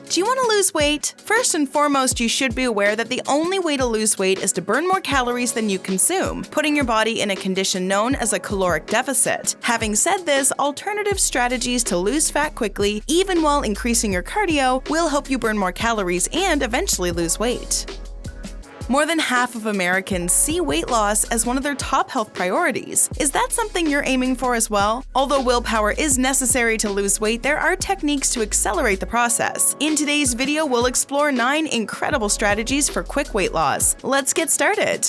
Do you want to lose weight? First and foremost, you should be aware that the only way to lose weight is to burn more calories than you consume, putting your body in a condition known as a caloric deficit. Having said this, alternative strategies to lose fat quickly, even while increasing your cardio, will help you burn more calories and eventually lose weight. More than half of Americans see weight loss as one of their top health priorities. Is that something you're aiming for as well? Although willpower is necessary to lose weight, there are techniques to accelerate the process. In today's video, we'll explore 9 incredible strategies for quick weight loss. Let's get started.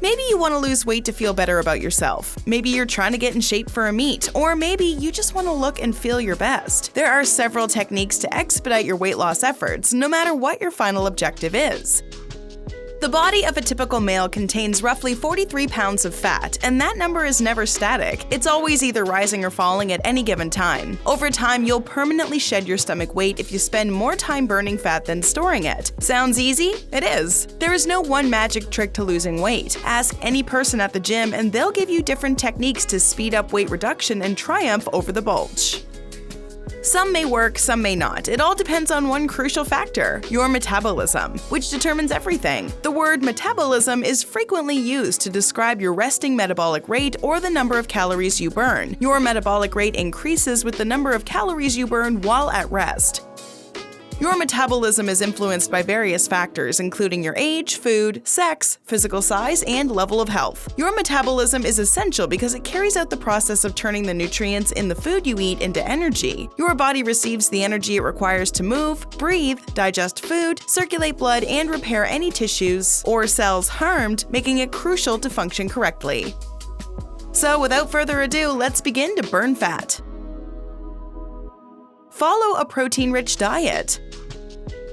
Maybe you want to lose weight to feel better about yourself. Maybe you're trying to get in shape for a meet, or maybe you just want to look and feel your best. There are several techniques to expedite your weight loss efforts, no matter what your final objective is. The body of a typical male contains roughly 43 pounds of fat, and that number is never static. It's always either rising or falling at any given time. Over time, you'll permanently shed your stomach weight if you spend more time burning fat than storing it. Sounds easy? It is. There is no one magic trick to losing weight. Ask any person at the gym and they'll give you different techniques to speed up weight reduction and triumph over the bulge. Some may work, some may not. It all depends on one crucial factor, your metabolism, which determines everything. The word metabolism is frequently used to describe your resting metabolic rate or the number of calories you burn. Your metabolic rate increases with the number of calories you burn while at rest. Your metabolism is influenced by various factors, including your age, food, sex, physical size, and level of health. Your metabolism is essential because it carries out the process of turning the nutrients in the food you eat into energy. Your body receives the energy it requires to move, breathe, digest food, circulate blood, and repair any tissues or cells harmed, making it crucial to function correctly. So, without further ado, let's begin to burn fat. Follow a protein-rich diet.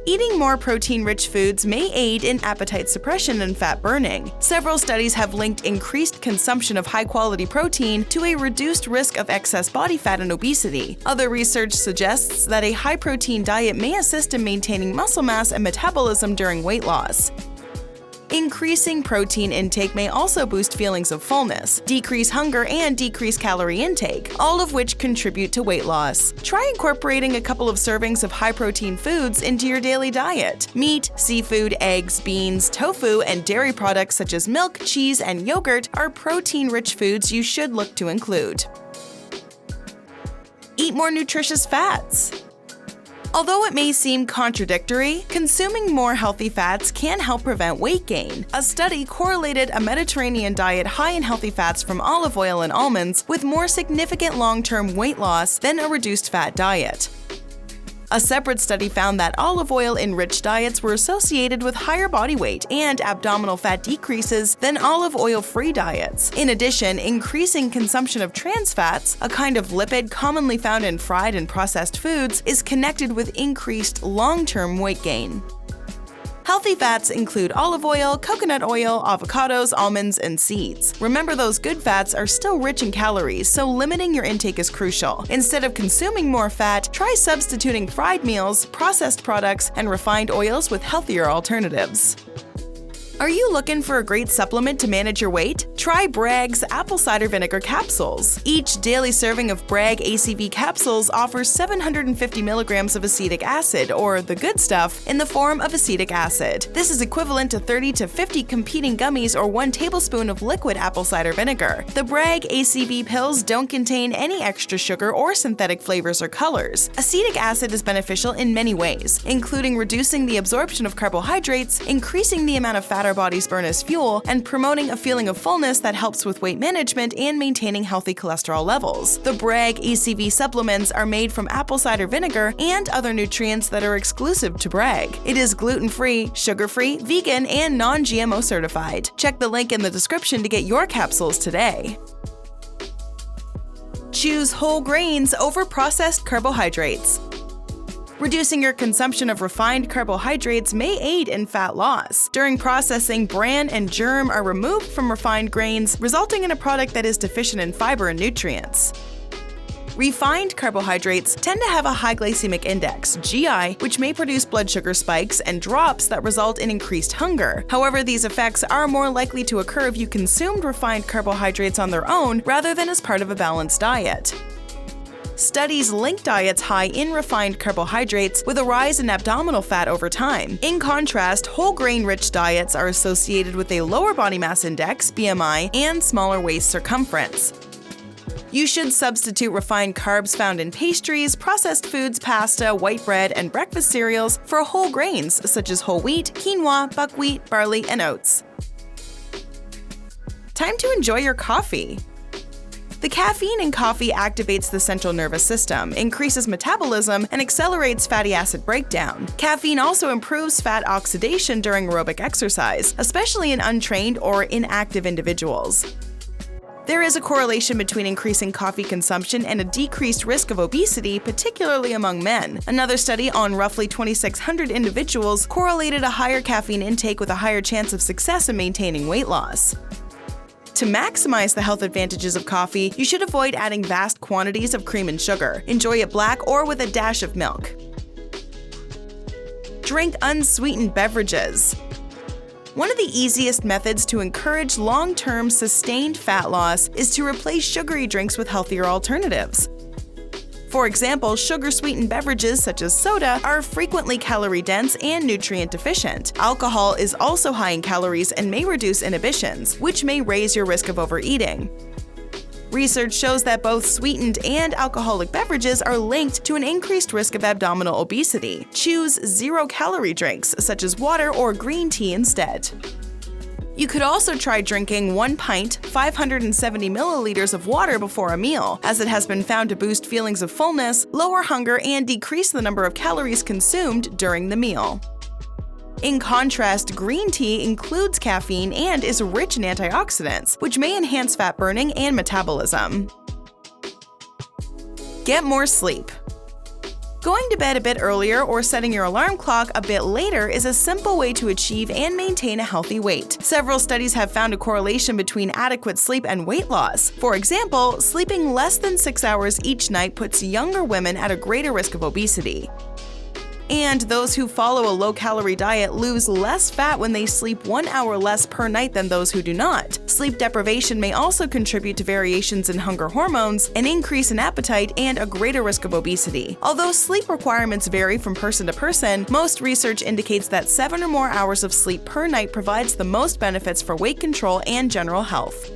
Eating more protein-rich foods may aid in appetite suppression and fat burning. Several studies have linked increased consumption of high-quality protein to a reduced risk of excess body fat and obesity. Other research suggests that a high-protein diet may assist in maintaining muscle mass and metabolism during weight loss. Increasing protein intake may also boost feelings of fullness, decrease hunger, and decrease calorie intake, all of which contribute to weight loss. Try incorporating a couple of servings of high-protein foods into your daily diet. Meat, seafood, eggs, beans, tofu, and dairy products such as milk, cheese, and yogurt are protein-rich foods you should look to include. Eat more nutritious fats. Although it may seem contradictory, consuming more healthy fats can help prevent weight gain. A study correlated a Mediterranean diet high in healthy fats from olive oil and almonds with more significant long-term weight loss than a reduced fat diet. A separate study found that olive oil-enriched diets were associated with higher body weight and abdominal fat decreases than olive oil-free diets. In addition, increasing consumption of trans fats, a kind of lipid commonly found in fried and processed foods, is connected with increased long-term weight gain. Healthy fats include olive oil, coconut oil, avocados, almonds, and seeds. Remember, those good fats are still rich in calories, so limiting your intake is crucial. Instead of consuming more fat, try substituting fried meals, processed products, and refined oils with healthier alternatives. Are you looking for a great supplement to manage your weight? Try Bragg's apple cider vinegar capsules. Each daily serving of Bragg ACV capsules offers 750 milligrams of acetic acid, or the good stuff, in the form of acetic acid. This is equivalent to 30 to 50 competing gummies or 1 tablespoon of liquid apple cider vinegar. The Bragg ACV pills don't contain any extra sugar or synthetic flavors or colors. Acetic acid is beneficial in many ways, including reducing the absorption of carbohydrates, increasing the amount of fat our bodies burn as fuel, and promoting a feeling of fullness that helps with weight management and maintaining healthy cholesterol levels. The Bragg ACV supplements are made from apple cider vinegar and other nutrients that are exclusive to Bragg. It is gluten-free, sugar-free, vegan, and non-GMO certified. Check the link in the description to get your capsules today. Choose whole grains over processed carbohydrates. Reducing your consumption of refined carbohydrates may aid in fat loss. During processing, bran and germ are removed from refined grains, resulting in a product that is deficient in fiber and nutrients. Refined carbohydrates tend to have a high glycemic index, GI, which may produce blood sugar spikes and drops that result in increased hunger. However, these effects are more likely to occur if you consumed refined carbohydrates on their own rather than as part of a balanced diet. Studies link diets high in refined carbohydrates with a rise in abdominal fat over time. In contrast, whole grain-rich diets are associated with a lower body mass index, BMI, and smaller waist circumference. You should substitute refined carbs found in pastries, processed foods, pasta, white bread, and breakfast cereals for whole grains such as whole wheat, quinoa, buckwheat, barley, and oats. Time to enjoy your coffee. The caffeine in coffee activates the central nervous system, increases metabolism, and accelerates fatty acid breakdown. Caffeine also improves fat oxidation during aerobic exercise, especially in untrained or inactive individuals. There is a correlation between increasing coffee consumption and a decreased risk of obesity, particularly among men. Another study on roughly 2,600 individuals correlated a higher caffeine intake with a higher chance of success in maintaining weight loss. To maximize the health advantages of coffee, you should avoid adding vast quantities of cream and sugar. Enjoy it black or with a dash of milk. Drink unsweetened beverages. One of the easiest methods to encourage long-term sustained fat loss is to replace sugary drinks with healthier alternatives. For example, sugar-sweetened beverages such as soda are frequently calorie-dense and nutrient-deficient. Alcohol is also high in calories and may reduce inhibitions, which may raise your risk of overeating. Research shows that both sweetened and alcoholic beverages are linked to an increased risk of abdominal obesity. Choose zero-calorie drinks, such as water or green tea instead. You could also try drinking 1 pint, 570 milliliters of water before a meal, as it has been found to boost feelings of fullness, lower hunger, and decrease the number of calories consumed during the meal. In contrast, green tea includes caffeine and is rich in antioxidants, which may enhance fat burning and metabolism. Get more sleep. Going to bed a bit earlier or setting your alarm clock a bit later is a simple way to achieve and maintain a healthy weight. Several studies have found a correlation between adequate sleep and weight loss. For example, sleeping less than 6 hours each night puts younger women at a greater risk of obesity. And those who follow a low-calorie diet lose less fat when they sleep 1 hour less per night than those who do not. Sleep deprivation may also contribute to variations in hunger hormones, an increase in appetite, and a greater risk of obesity. Although sleep requirements vary from person to person, most research indicates that 7 or more hours of sleep per night provides the most benefits for weight control and general health.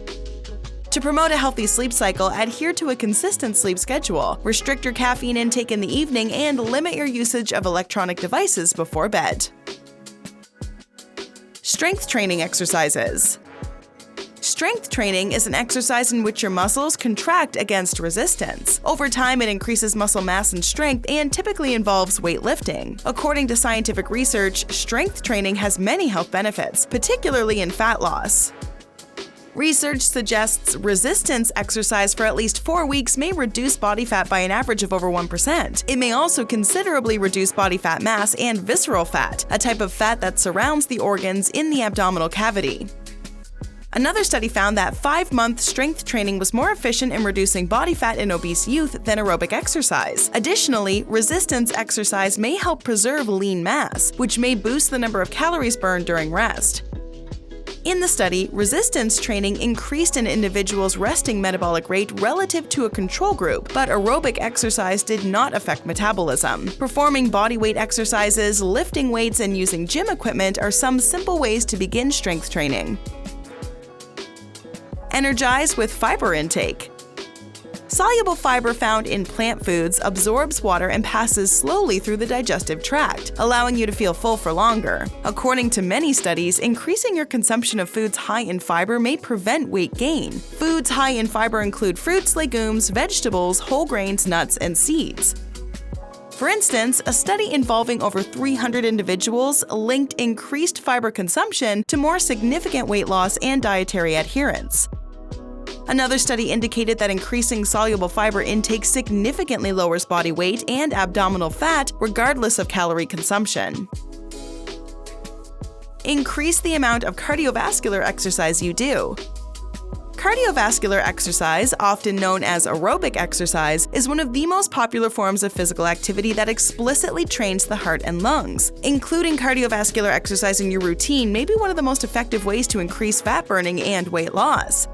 To promote a healthy sleep cycle, adhere to a consistent sleep schedule. Restrict your caffeine intake in the evening and limit your usage of electronic devices before bed. Strength training exercises. Strength training is an exercise in which your muscles contract against resistance. Over time, it increases muscle mass and strength and typically involves weightlifting. According to scientific research, strength training has many health benefits, particularly in fat loss. Research suggests resistance exercise for at least 4 weeks may reduce body fat by an average of over 1%. It may also considerably reduce body fat mass and visceral fat, a type of fat that surrounds the organs in the abdominal cavity. Another study found that 5-month strength training was more efficient in reducing body fat in obese youth than aerobic exercise. Additionally, resistance exercise may help preserve lean mass, which may boost the number of calories burned during rest. In the study, resistance training increased an individual's resting metabolic rate relative to a control group, but aerobic exercise did not affect metabolism. Performing bodyweight exercises, lifting weights, and using gym equipment are some simple ways to begin strength training. Energize with fiber intake. Soluble fiber found in plant foods absorbs water and passes slowly through the digestive tract, allowing you to feel full for longer. According to many studies, increasing your consumption of foods high in fiber may prevent weight gain. Foods high in fiber include fruits, legumes, vegetables, whole grains, nuts, and seeds. For instance, a study involving over 300 individuals linked increased fiber consumption to more significant weight loss and dietary adherence. Another study indicated that increasing soluble fiber intake significantly lowers body weight and abdominal fat regardless of calorie consumption. Increase the amount of cardiovascular exercise you do. Cardiovascular exercise, often known as aerobic exercise, is one of the most popular forms of physical activity that explicitly trains the heart and lungs. Including cardiovascular exercise in your routine may be one of the most effective ways to increase fat burning and weight loss.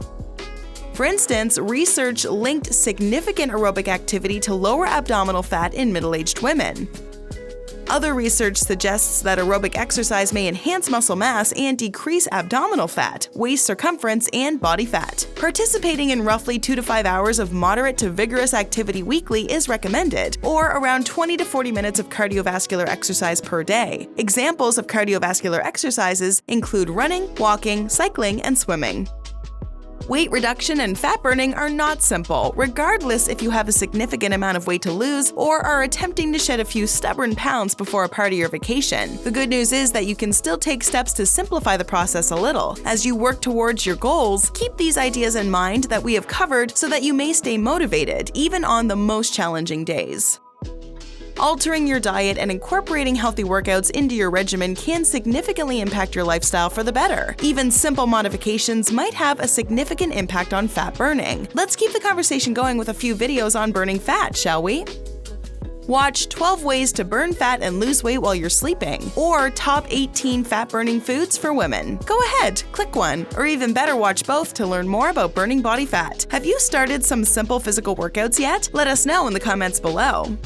For instance, research linked significant aerobic activity to lower abdominal fat in middle-aged women. Other research suggests that aerobic exercise may enhance muscle mass and decrease abdominal fat, waist circumference, and body fat. Participating in roughly 2 to 5 hours of moderate to vigorous activity weekly is recommended, or around 20 to 40 minutes of cardiovascular exercise per day. Examples of cardiovascular exercises include running, walking, cycling, and swimming. Weight reduction and fat burning are not simple, regardless if you have a significant amount of weight to lose or are attempting to shed a few stubborn pounds before a party or vacation. The good news is that you can still take steps to simplify the process a little. As you work towards your goals, keep these ideas in mind that we have covered so that you may stay motivated, even on the most challenging days. Altering your diet and incorporating healthy workouts into your regimen can significantly impact your lifestyle for the better. Even simple modifications might have a significant impact on fat burning. Let's keep the conversation going with a few videos on burning fat, shall we? Watch 12 ways to burn fat and lose weight while you're sleeping, or top 18 fat-burning foods for women. Go ahead, click one, or even better, watch both to learn more about burning body fat. Have you started some simple physical workouts yet? Let us know in the comments below.